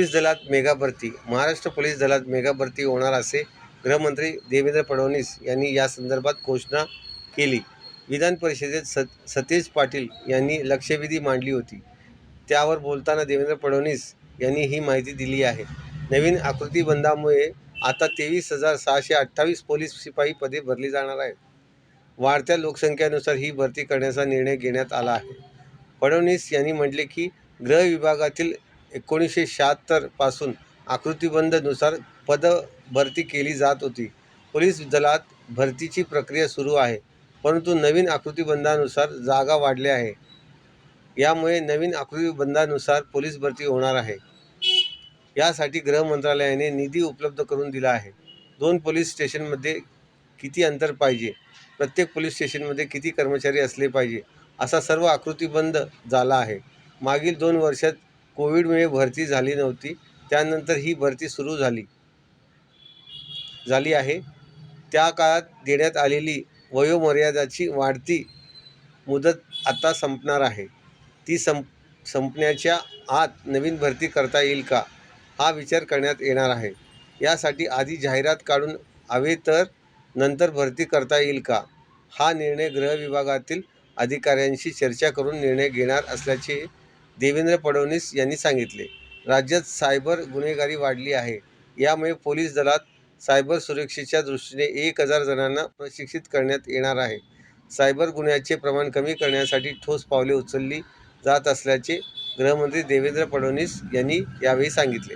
Police दलात mega भरती. Maharashtra police दलात मेगा भरती होणार असे गृहमंत्री देवेंद्र फडणवीस यांनी या संदर्भात घोषणा केली. विधान परिषदेत सतेज पाटील यांनी लक्षवेधी मांडली होती. त्यावर बोलताना देवेंद्र फडणवीस यांनी ही माहिती दिली आहे. नवीन आकृतीबंधामुळे आता 23,628 पोलीस शिपाई पदे भरली जाणार आहेत. वाढत्या लोकसंख्येनुसार ही भरती करण्याचा निर्णय घेण्यात आला आहे. फडणवीस यांनी म्हटले की गृह विभागातील 1976 पासून आकृतीबंधानुसार पदभरती केली जात होती. पोलीस दलात भरतीची प्रक्रिया सुरू आहे, परंतु नवीन आकृतीबंधानुसार जागा वाढल्या आहे. यामुळे नवीन आकृतीबंधानुसार पोलीस भरती होणार आहे. यासाठी गृह मंत्रालयाने निधी उपलब्ध करून दिला आहे. 2 पोलीस स्टेशनमध्ये किती अंतर पाहिजे, प्रत्येक पोलीस स्टेशनमध्ये किती कर्मचारी असले पाहिजे, असा सर्व आकृतीबंध झाला आहे. मागील 2 वर्षात कोविडमुळे भरती झाली नव्हती. त्यानंतर ही भरती सुरू झाली आहे. त्या काळात देण्यात आलेली वयोमर्यादाची वाढती मुदत आता संपणार आहे. ती संपण्याच्या आत नवीन भरती करता येईल का, हा विचार करण्यात येणार आहे. यासाठी आधी जाहिरात काढून हवे तर नंतर भरती करता येईल का, हा निर्णय गृह विभागातील अधिकाऱ्यांशी चर्चा करून निर्णय घेणार असल्याचे देवेंद्र फडणवीस यांनी सांगितले. राज्यात सायबर गुन्हेगारी वाढली आहे. यामुळे पोलीस दलात सायबर सुरक्षेच्या दृष्टीने 1,000 जणांना प्रशिक्षित करण्यात येणार आहे. सायबर गुन्ह्याचे प्रमाण कमी करण्यासाठी ठोस पावले उचलली जात असल्याचे गृहमंत्री देवेंद्र फडणवीस यांनी यावेळी सांगितले.